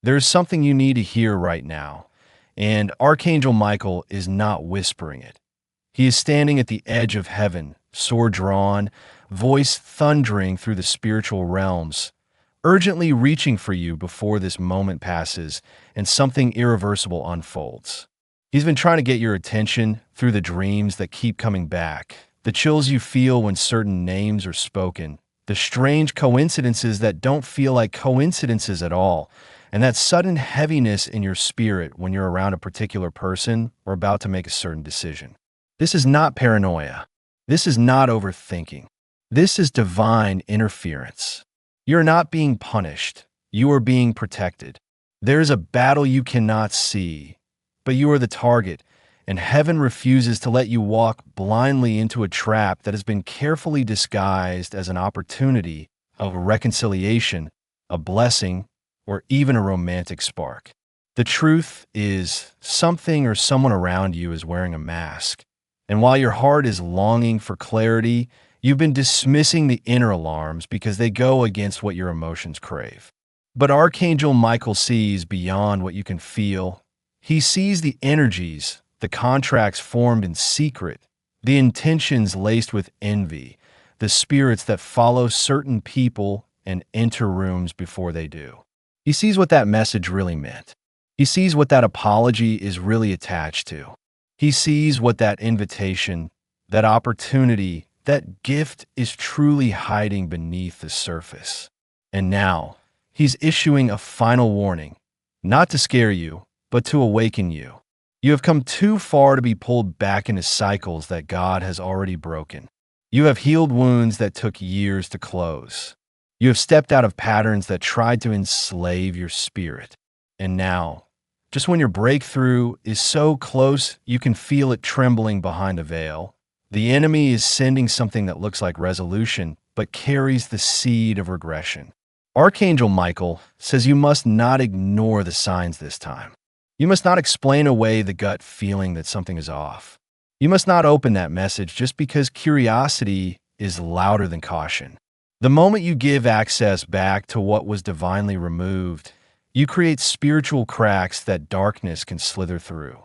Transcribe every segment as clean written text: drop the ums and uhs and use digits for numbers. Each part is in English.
There's something you need to hear right now, and Archangel Michael is not whispering it. He is standing at the edge of heaven, sword drawn, voice thundering through the spiritual realms, urgently reaching for you before this moment passes and something irreversible unfolds. He's been trying to get your attention through the dreams that keep coming back, the chills you feel when certain names are spoken, the strange coincidences that don't feel like coincidences at all, and that sudden heaviness in your spirit when you're around a particular person or about to make a certain decision. This is not paranoia. This is not overthinking. This is divine interference. You're not being punished. You are being protected. There is a battle you cannot see, but you are the target, and heaven refuses to let you walk blindly into a trap that has been carefully disguised as an opportunity of reconciliation, a blessing, or even a romantic spark. The truth is, something or someone around you is wearing a mask. And while your heart is longing for clarity, you've been dismissing the inner alarms because they go against what your emotions crave. But Archangel Michael sees beyond what you can feel. He sees the energies, the contracts formed in secret, the intentions laced with envy, the spirits that follow certain people and enter rooms before they do. He sees what that message really meant. He sees what that apology is really attached to. He sees what that invitation, that opportunity, that gift is truly hiding beneath the surface. And now, he's issuing a final warning, not to scare you, but to awaken you. You have come too far to be pulled back into cycles that God has already broken. You have healed wounds that took years to close. You have stepped out of patterns that tried to enslave your spirit. And now, just when your breakthrough is so close you can feel it trembling behind a veil, the enemy is sending something that looks like resolution, but carries the seed of regression. Archangel Michael says you must not ignore the signs this time. You must not explain away the gut feeling that something is off. You must not open that message just because curiosity is louder than caution. The moment you give access back to what was divinely removed, you create spiritual cracks that darkness can slither through.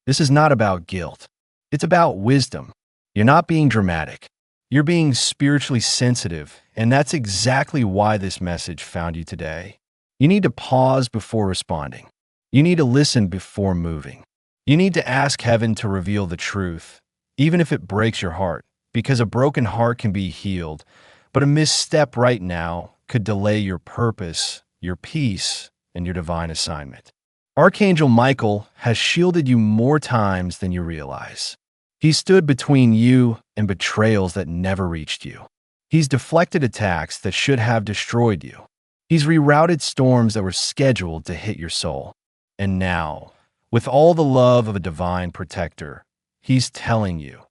This is not about guilt. It's about wisdom. You're not being dramatic. You're being spiritually sensitive, and that's exactly why this message found you today. You need to pause before responding. You need to listen before moving. You need to ask heaven to reveal the truth, even if it breaks your heart, because a broken heart can be healed, but a misstep right now could delay your purpose, your peace, and your divine assignment. Archangel Michael has shielded you more times than you realize. He stood between you and betrayals that never reached you. He's deflected attacks that should have destroyed you. He's rerouted storms that were scheduled to hit your soul. And now, with all the love of a divine protector, he's telling you,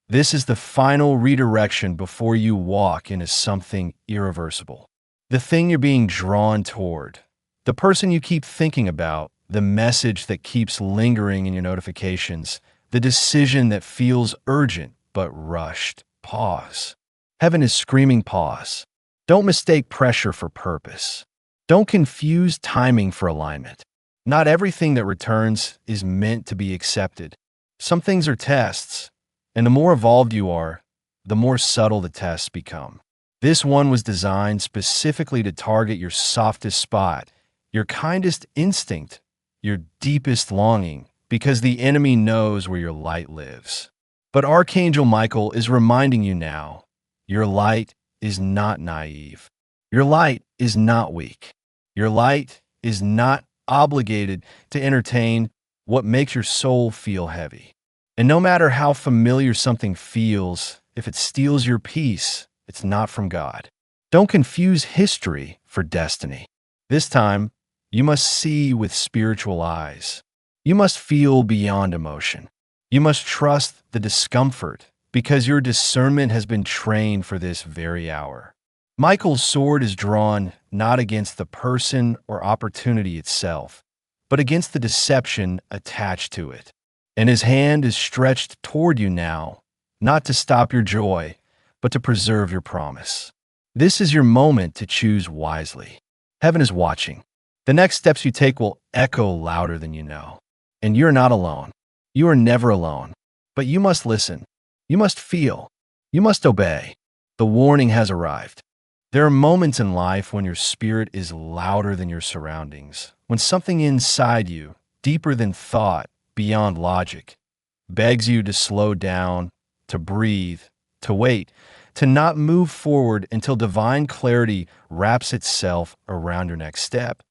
this is the final redirection before you walk into something irreversible. The thing you're being drawn toward, the person you keep thinking about, the message that keeps lingering in your notifications, the decision that feels urgent but rushed. Pause. Heaven is screaming pause. Don't mistake pressure for purpose. Don't confuse timing for alignment. Not everything that returns is meant to be accepted. Some things are tests, and the more evolved you are, the more subtle the tests become. This one was designed specifically to target your softest spot, your kindest instinct, your deepest longing, because the enemy knows where your light lives. But Archangel Michael is reminding you now, your light is not naive. Your light is not weak. Your light is not obligated to entertain what makes your soul feel heavy. And no matter how familiar something feels, if it steals your peace, it's not from God. Don't confuse history for destiny. This time, you must see with spiritual eyes. You must feel beyond emotion. You must trust the discomfort because your discernment has been trained for this very hour. Michael's sword is drawn not against the person or opportunity itself, but against the deception attached to it. And his hand is stretched toward you now, not to stop your joy, but to preserve your promise. This is your moment to choose wisely. Heaven is watching. The next steps you take will echo louder than you know. And you're not alone. You are never alone. But you must listen. You must feel. You must obey. The warning has arrived. There are moments in life when your spirit is louder than your surroundings, when something inside you, deeper than thought, beyond logic, begs you to slow down, to breathe, to wait, to not move forward until divine clarity wraps itself around your next step.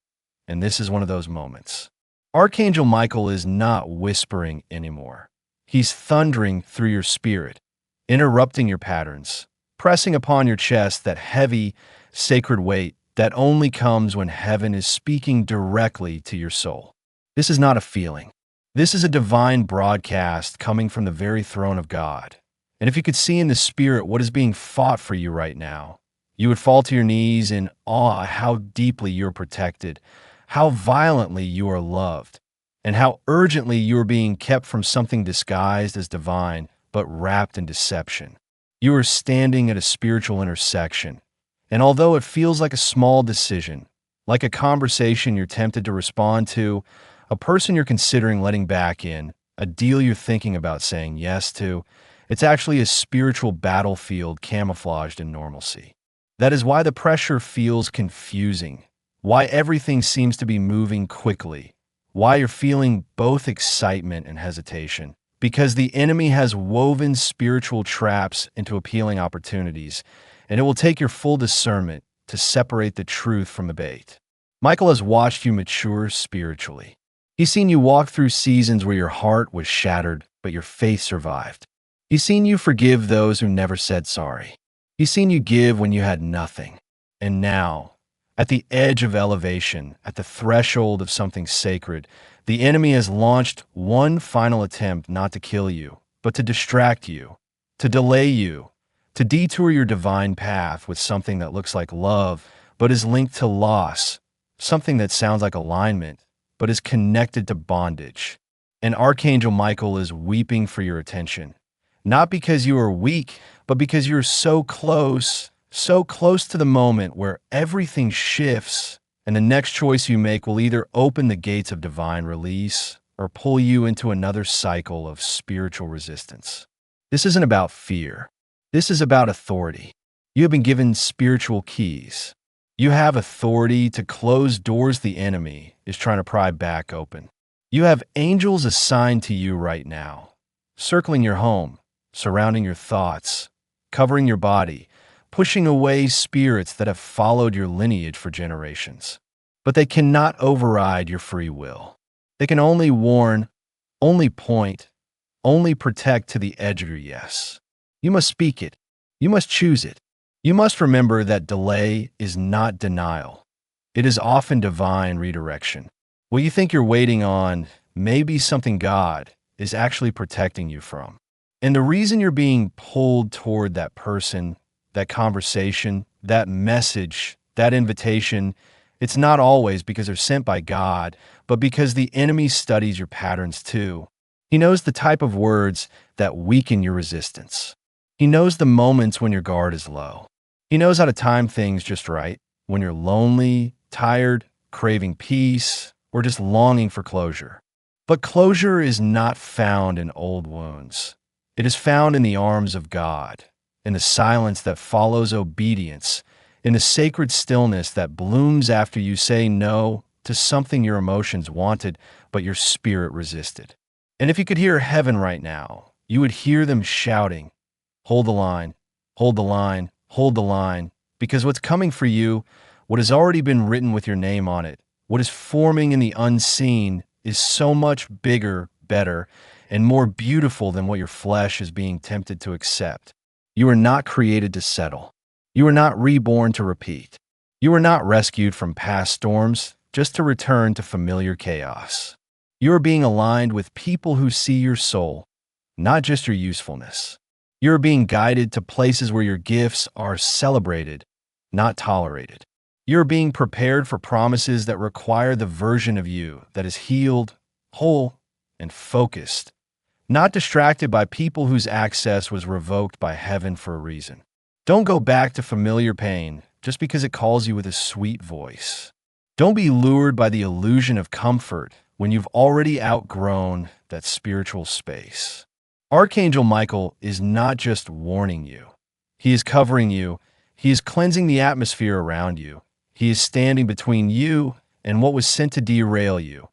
And this is one of those moments. Archangel Michael is not whispering anymore. He's thundering through your spirit, interrupting your patterns, pressing upon your chest that heavy, sacred weight that only comes when heaven is speaking directly to your soul. This is not a feeling. This is a divine broadcast coming from the very throne of God. And if you could see in the spirit what is being fought for you right now, you would fall to your knees in awe how deeply you're protected, how violently you are loved, and how urgently you are being kept from something disguised as divine but wrapped in deception. You are standing at a spiritual intersection, and although it feels like a small decision, like a conversation you're tempted to respond to, a person you're considering letting back in, a deal you're thinking about saying yes to, it's actually a spiritual battlefield camouflaged in normalcy. That is why the pressure feels confusing, why everything seems to be moving quickly, why you're feeling both excitement and hesitation. Because the enemy has woven spiritual traps into appealing opportunities, and it will take your full discernment to separate the truth from the bait. Michael has watched you mature spiritually. He's seen you walk through seasons where your heart was shattered, but your faith survived. He's seen you forgive those who never said sorry. He's seen you give when you had nothing. And now, at the edge of elevation, at the threshold of something sacred, the enemy has launched one final attempt not to kill you, but to distract you, to delay you, to detour your divine path with something that looks like love, but is linked to loss, something that sounds like alignment, but is connected to bondage. And Archangel Michael is weeping for your attention, not because you are weak, but because you're so close to the moment where everything shifts, and the next choice you make will either open the gates of divine release or pull you into another cycle of spiritual resistance. This isn't about fear. This is about authority. You have been given spiritual keys. You have authority to close doors the enemy is trying to pry back open. You have angels assigned to you right now, circling your home, surrounding your thoughts, covering your body, pushing away spirits that have followed your lineage for generations. But they cannot override your free will. They can only warn, only point, only protect to the edge of your yes. You must speak it. You must choose it. You must remember that delay is not denial. It is often divine redirection. What you think you're waiting on may be something God is actually protecting you from. And the reason you're being pulled toward that person, that conversation, that message, that invitation, it's not always because they're sent by God, but because the enemy studies your patterns too. He knows the type of words that weaken your resistance. He knows the moments when your guard is low. He knows how to time things just right, when you're lonely, tired, craving peace, or just longing for closure. But closure is not found in old wounds. It is found in the arms of God, in the silence that follows obedience, in the sacred stillness that blooms after you say no to something your emotions wanted, but your spirit resisted. And if you could hear heaven right now, you would hear them shouting, hold the line, hold the line, hold the line, because what's coming for you, what has already been written with your name on it, what is forming in the unseen is so much bigger, better, and more beautiful than what your flesh is being tempted to accept. You are not created to settle. You are not reborn to repeat. You are not rescued from past storms just to return to familiar chaos. You are being aligned with people who see your soul, not just your usefulness. You are being guided to places where your gifts are celebrated, not tolerated. You are being prepared for promises that require the version of you that is healed, whole, and focused, not distracted by people whose access was revoked by heaven for a reason. Don't go back to familiar pain just because it calls you with a sweet voice. Don't be lured by the illusion of comfort when you've already outgrown that spiritual space. Archangel Michael is not just warning you. He is covering you. He is cleansing the atmosphere around you. He is standing between you and what was sent to derail you.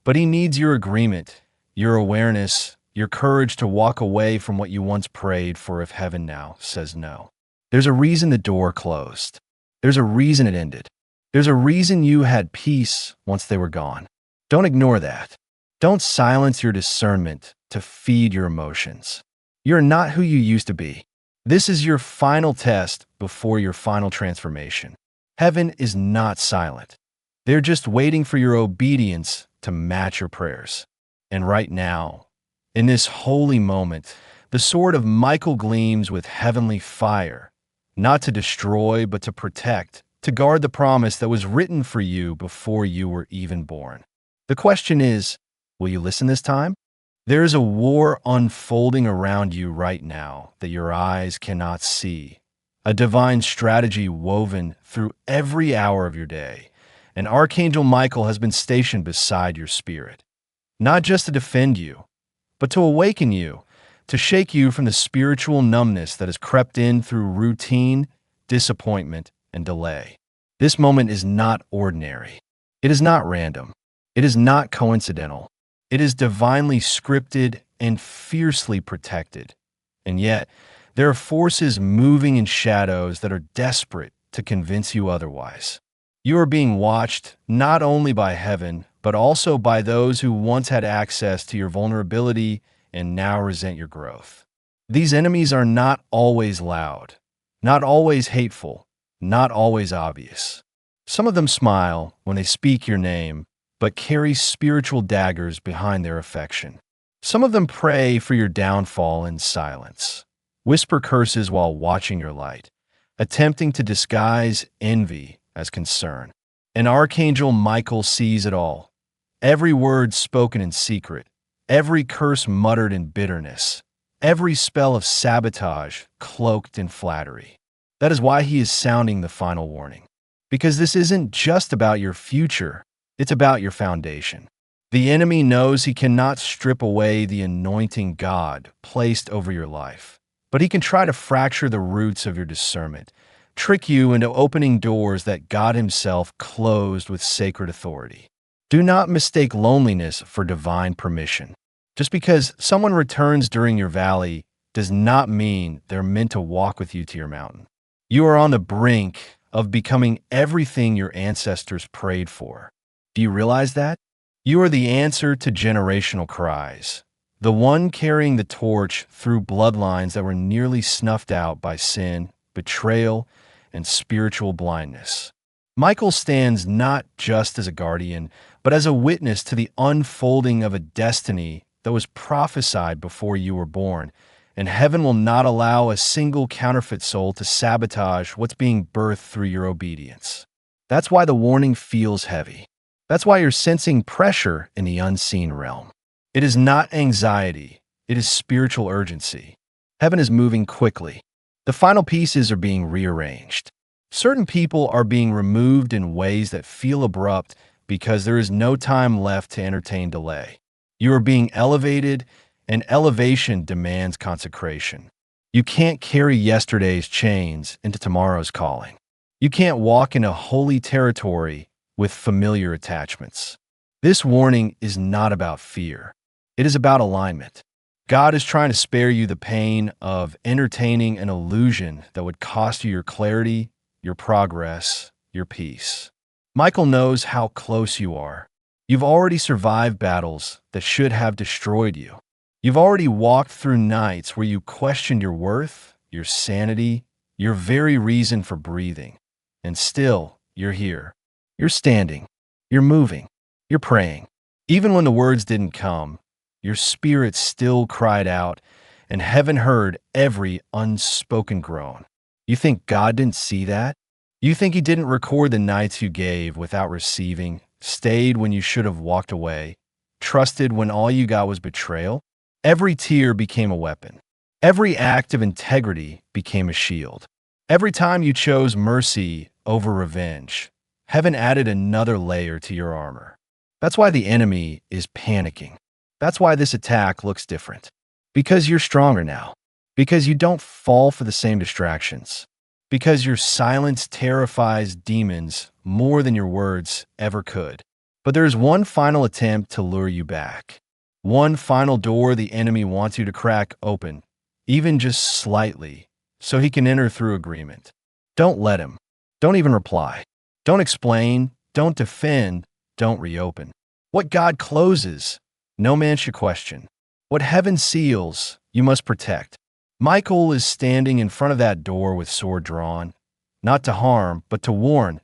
But he needs your agreement, your awareness, your courage to walk away from what you once prayed for if heaven now says no. There's a reason the door closed. There's a reason it ended. There's a reason you had peace once they were gone. Don't ignore that. Don't silence your discernment to feed your emotions. You're not who you used to be. This is your final test before your final transformation. Heaven is not silent. They're just waiting for your obedience to match your prayers. And right now, in this holy moment, the sword of Michael gleams with heavenly fire, not to destroy, but to protect, to guard the promise that was written for you before you were even born. The question is, will you listen this time? There is a war unfolding around you right now that your eyes cannot see, a divine strategy woven through every hour of your day. And Archangel Michael has been stationed beside your spirit, not just to defend you, but to awaken you, to shake you from the spiritual numbness that has crept in through routine, disappointment, and delay. This moment is not ordinary. It is not random. It is not coincidental. It is divinely scripted and fiercely protected. And yet, there are forces moving in shadows that are desperate to convince you otherwise. You are being watched not only by heaven, but also by those who once had access to your vulnerability and now resent your growth. These enemies are not always loud, not always hateful, not always obvious. Some of them smile when they speak your name, but carry spiritual daggers behind their affection. Some of them pray for your downfall in silence, whisper curses while watching your light, attempting to disguise envy as concern. And Archangel Michael sees it all. Every word spoken in secret, every curse muttered in bitterness, every spell of sabotage cloaked in flattery. That is why he is sounding the final warning. Because this isn't just about your future, it's about your foundation. The enemy knows he cannot strip away the anointing God placed over your life, but he can try to fracture the roots of your discernment, trick you into opening doors that God himself closed with sacred authority. Do not mistake loneliness for divine permission. Just because someone returns during your valley does not mean they're meant to walk with you to your mountain. You are on the brink of becoming everything your ancestors prayed for. Do you realize that? You are the answer to generational cries, the one carrying the torch through bloodlines that were nearly snuffed out by sin, betrayal, and spiritual blindness. Michael stands not just as a guardian, but as a witness to the unfolding of a destiny that was prophesied before you were born, and heaven will not allow a single counterfeit soul to sabotage what's being birthed through your obedience. That's why the warning feels heavy. That's why you're sensing pressure in the unseen realm. It is not anxiety, it is spiritual urgency. Heaven is moving quickly. The final pieces are being rearranged. Certain people are being removed in ways that feel abrupt because there is no time left to entertain delay. You are being elevated, and elevation demands consecration. You can't carry yesterday's chains into tomorrow's calling. You can't walk into holy territory with familiar attachments. This warning is not about fear. It is about alignment. God is trying to spare you the pain of entertaining an illusion that would cost you your clarity, your progress, your peace. Michael knows how close you are. You've already survived battles that should have destroyed you. You've already walked through nights where you questioned your worth, your sanity, your very reason for breathing. And still, you're here. You're standing. You're moving. You're praying. Even when the words didn't come, your spirit still cried out, and heaven heard every unspoken groan. You think God didn't see that? You think he didn't record the nights you gave without receiving, stayed when you should have walked away, trusted when all you got was betrayal? Every tear became a weapon. Every act of integrity became a shield. Every time you chose mercy over revenge, Heaven added another layer to your armor. That's why the enemy is panicking. That's why this attack looks different. Because you're stronger now. Because you don't fall for the same distractions. Because your silence terrifies demons more than your words ever could. But there is one final attempt to lure you back. One final door the enemy wants you to crack open, even just slightly, so he can enter through agreement. Don't let him. Don't even reply. Don't explain. Don't defend. Don't reopen. What God closes, no man should question. What heaven seals, you must protect. Michael is standing in front of that door with sword drawn, not to harm, but to warn.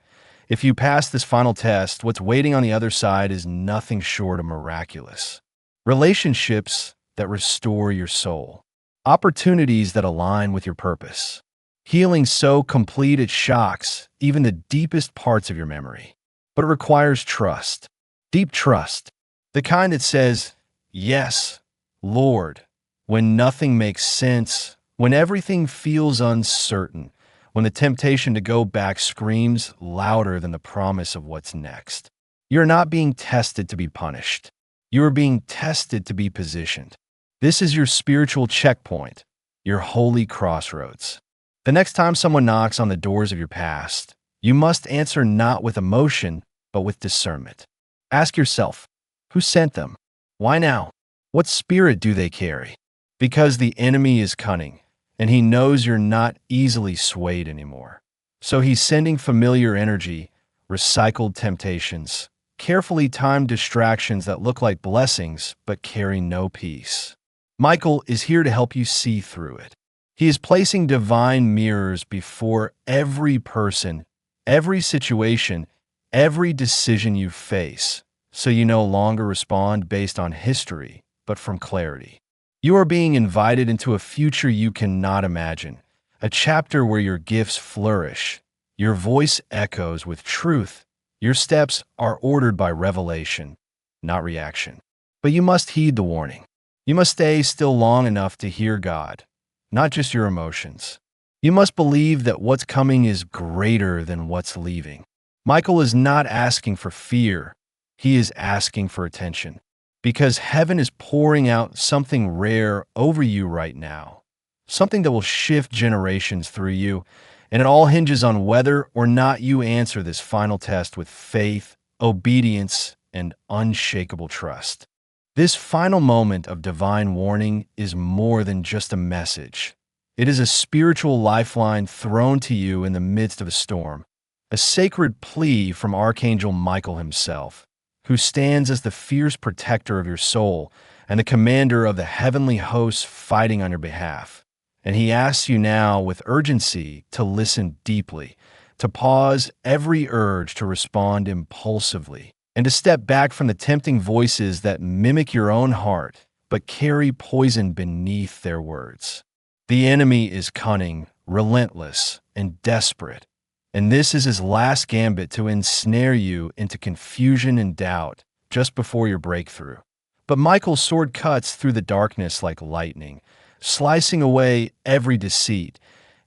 If you pass this final test, what's waiting on the other side is nothing short of miraculous. Relationships that restore your soul. Opportunities that align with your purpose. Healing so complete it shocks even the deepest parts of your memory. But it requires trust. Deep trust. The kind that says, "Yes, Lord," when nothing makes sense, when everything feels uncertain, when the temptation to go back screams louder than the promise of what's next. You're not being tested to be punished. You are being tested to be positioned. This is your spiritual checkpoint, your holy crossroads. The next time someone knocks on the doors of your past, you must answer not with emotion, but with discernment. Ask yourself, who sent them? Why now? What spirit do they carry? Because the enemy is cunning, and he knows you're not easily swayed anymore. So he's sending familiar energy, recycled temptations, carefully timed distractions that look like blessings but carry no peace. Michael is here to help you see through it. He is placing divine mirrors before every person, every situation, every decision you face, so you no longer respond based on history, but from clarity. You are being invited into a future you cannot imagine, a chapter where your gifts flourish, your voice echoes with truth, your steps are ordered by revelation, not reaction. But you must heed the warning. You must stay still long enough to hear God, not just your emotions. You must believe that what's coming is greater than what's leaving. Michael is not asking for fear. He is asking for attention. Because heaven is pouring out something rare over you right now, something that will shift generations through you, and it all hinges on whether or not you answer this final test with faith, obedience, and unshakable trust. This final moment of divine warning is more than just a message. It is a spiritual lifeline thrown to you in the midst of a storm, a sacred plea from Archangel Michael himself, who stands as the fierce protector of your soul and the commander of the heavenly hosts fighting on your behalf. And he asks you now with urgency to listen deeply, to pause every urge to respond impulsively, and to step back from the tempting voices that mimic your own heart but carry poison beneath their words. The enemy is cunning, relentless, and desperate. And this is his last gambit to ensnare you into confusion and doubt just before your breakthrough. But Michael's sword cuts through the darkness like lightning, slicing away every deceit,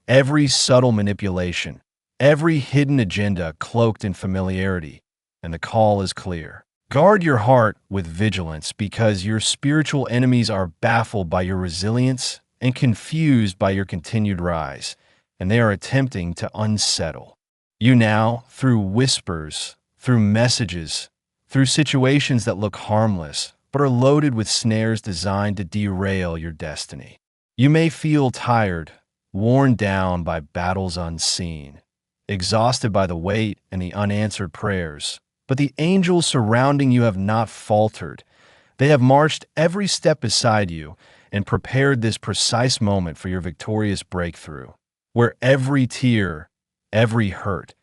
every subtle manipulation, every hidden agenda cloaked in familiarity. And the call is clear. Guard your heart with vigilance because your spiritual enemies are baffled by your resilience and confused by your continued rise, and they are attempting to unsettle you now through whispers, through messages, through situations that look harmless, but are loaded with snares designed to derail your destiny. You may feel tired, worn down by battles unseen, exhausted by the weight and the unanswered prayers, but the angels surrounding you have not faltered. They have marched every step beside you and prepared this precise moment for your victorious breakthrough, where every tear, every hurt,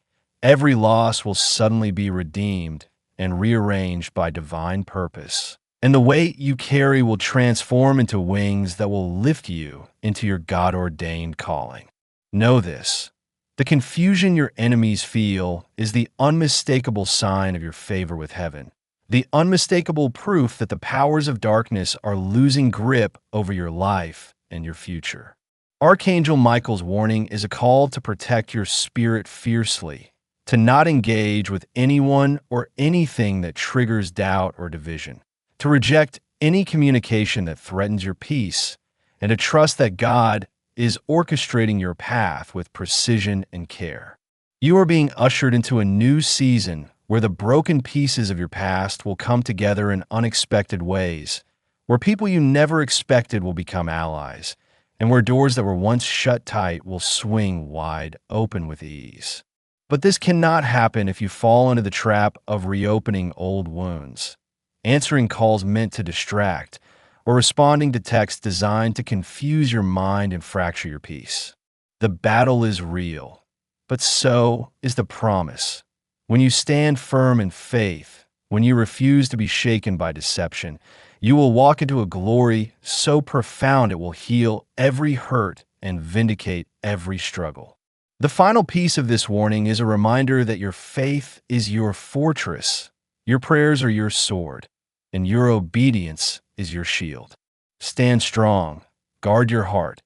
every loss will suddenly be redeemed and rearranged by divine purpose. And the weight you carry will transform into wings that will lift you into your God-ordained calling. Know this. The confusion your enemies feel is the unmistakable sign of your favor with heaven, the unmistakable proof that the powers of darkness are losing grip over your life and your future. Archangel Michael's warning is a call to protect your spirit fiercely, to not engage with anyone or anything that triggers doubt or division, to reject any communication that threatens your peace, and to trust that God is orchestrating your path with precision and care. You are being ushered into a new season where the broken pieces of your past will come together in unexpected ways, where people you never expected will become allies, and where doors that were once shut tight will swing wide open with ease. But this cannot happen if you fall into the trap of reopening old wounds, answering calls meant to distract, or responding to texts designed to confuse your mind and fracture your peace. The battle is real, but so is the promise. When you stand firm in faith, when you refuse to be shaken by deception, you will walk into a glory so profound it will heal every hurt and vindicate every struggle. The final piece of this warning is a reminder that your faith is your fortress, your prayers are your sword, and your obedience is your shield. Stand strong, guard your heart,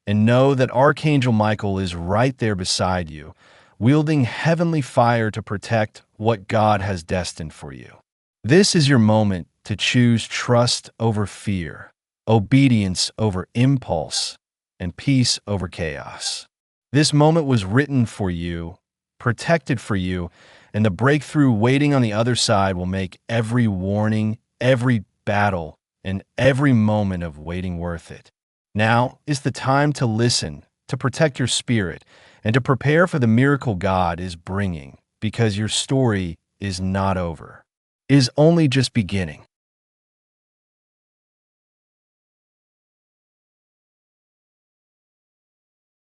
and know that Archangel Michael is right there beside you, wielding heavenly fire to protect what God has destined for you. This is your moment to choose trust over fear, obedience over impulse, and peace over chaos. This moment was written for you, protected for you, and the breakthrough waiting on the other side will make every warning, every battle, and every moment of waiting worth it. Now is the time to listen, to protect your spirit, and to prepare for the miracle God is bringing, because your story is not over. It is only just beginning.